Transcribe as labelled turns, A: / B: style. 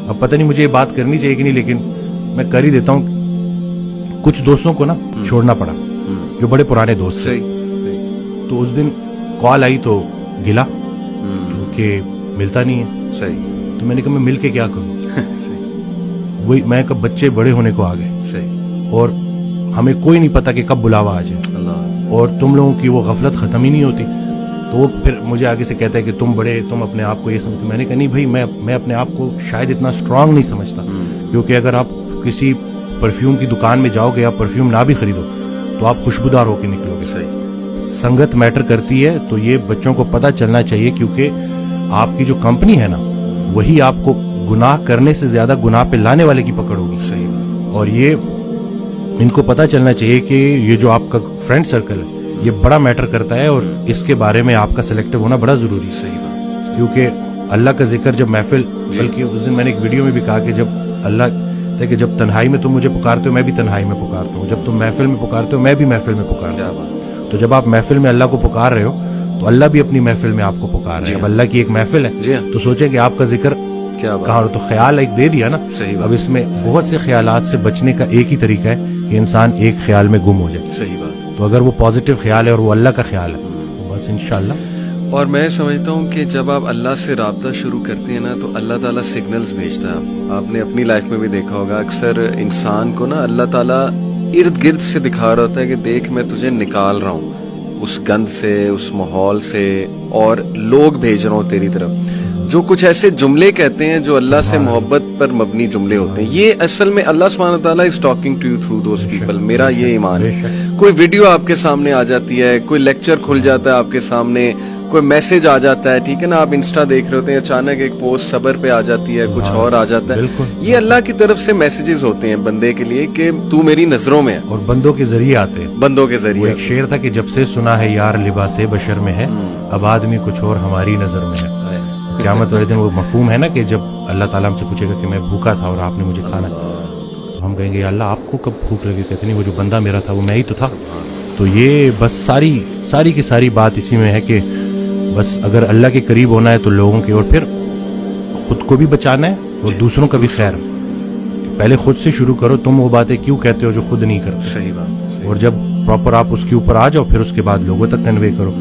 A: اب پتہ نہیں مجھے یہ بات کرنی چاہیے کہ نہیں، لیکن میں کر ہی دیتا ہوں. کچھ دوستوں کو نا چھوڑنا پڑا جو بڑے پرانے دوست تھے. تو اس دن کال آئی تو گلا کہ ملتا نہیں ہے.
B: صحیح.
A: تو میں نے کہا میں مل کے کیا کروں. وہی میں کب بچے بڑے ہونے کو آ گئے اور ہمیں کوئی نہیں پتا کہ کب بلاوا آ جائے، اور تم لوگوں کی وہ غفلت ختم ہی نہیں ہوتی. تو وہ پھر مجھے آگے سے کہتا ہے کہ تم بڑے، تم اپنے آپ کو یہ سمجھتے. میں نے کہا نہیں بھائی، میں اپنے آپ کو شاید اتنا اسٹرانگ نہیں سمجھتا، کیونکہ اگر آپ کسی پرفیوم کی دکان میں جاؤ گے، آپ پرفیوم نہ بھی خریدو تو آپ خوشبودار ہو کے نکلو گے. سنگت میٹر کرتی ہے. تو یہ بچوں کو پتہ چلنا چاہیے، کیونکہ آپ کی جو کمپنی ہے نا وہی آپ کو گناہ کرنے سے زیادہ گناہ پہ لانے والے کی پکڑ ہوگی. اور یہ ان کو پتہ چلنا چاہیے کہ یہ جو آپ کا فرینڈ سرکل ہے یہ بڑا میٹر کرتا ہے، اور اس کے بارے میں آپ کا سلیکٹو ہونا بڑا ضروری ہے. کیونکہ اللہ کا ذکر جب محفل، بلکہ اس دن میں نے ایک ویڈیو میں بھی کہا کہ جب اللہ کہ جب تنہائی میں تم مجھے پکارتے ہو میں بھی تنہائی میں پکارتا ہوں، جب تم محفل میں پکارتے ہو میں بھی محفل میں پکارتا ہوں. تو جب آپ محفل میں اللہ کو پکار رہے ہو تو اللہ بھی اپنی محفل میں آپ کو پکار رہے ہیں. اب اللہ کی ایک محفل ہے تو سوچیں کہ آپ کا ذکر کہاں. تو خیال ایک دے دیا نا. اب اس میں بہت سے خیالات سے بچنے کا ایک ہی طریقہ ہے کہ انسان ایک خیال میں گم ہو جائے.
B: صحیح بات. تو
A: اگر وہ پازیٹیو خیال ہے اور وہ اللہ کا خیال ہے تو بس انشاءاللہ.
B: اور میں سمجھتا ہوں کہ جب آپ اللہ سے رابطہ شروع کرتے ہیں نا تو اللہ تعالیٰ سگنلز بھیجتا ہے. آپ نے اپنی لائف میں بھی دیکھا ہوگا، اکثر انسان کو نا اللہ تعالیٰ ارد گرد سے دکھا رہا ہوتا ہے کہ دیکھ میں تجھے نکال رہا ہوں اس گند سے، اس ماحول سے، اور لوگ بھیج رہا ہوں تیری طرف جو کچھ ایسے جملے کہتے ہیں جو اللہ سے محبت پر مبنی جملے ہوتے ہیں. یہ اصل میں اللہ سبحانہ وتعالیٰ is talking to you through those people. میرا یہ ایمان ہے. کوئی ویڈیو آپ کے سامنے آ جاتی ہے، کوئی لیکچر کھل جاتا ہے آپ کے سامنے، کوئی میسج آ جاتا ہے، ٹھیک ہے نا، آپ انسٹا دیکھ رہے ہوتے ہیں، اچانک ایک پوسٹ صبر پہ آ جاتی ہے، کچھ اور آ جاتا ہے. یہ اللہ کی طرف سے میسیجز ہوتے ہیں بندے کے لیے کہ تو میری نظروں میں ہے،
A: اور بندوں کے ذریعے آتے ہیں.
B: بندوں کے ذریعے.
A: ایک شعر تھا کہ جب سے سنا ہے یار لباس بشر میں ہے، اب آدمی کچھ اور ہماری نظر میں ہے. قیامت والے دن وہ مفہوم ہے نا کہ جب اللہ تعالیٰ ہم سے پوچھے گا کہ میں بھوکا تھا اور آپ نے مجھے کھانا، تو ہم کہیں گے یا اللہ آپ کو کب بھوک لگی؟ کہتے نہیں وہ جو بندہ میرا تھا وہ میں ہی تو تھا. تو یہ بس ساری کی ساری بات اسی میں ہے کہ بس اگر اللہ کے قریب ہونا ہے تو لوگوں کے، اور پھر خود کو بھی بچانا ہے اور دوسروں کا بھی خیر. پہلے خود سے شروع کرو. تم وہ باتیں کیوں کہتے ہو جو خود نہیں کرتے.
B: صحیح بات.
A: اور جب پراپر آپ اس کے اوپر آ جاؤ پھر اس کے بعد لوگوں تک کنوے کرو.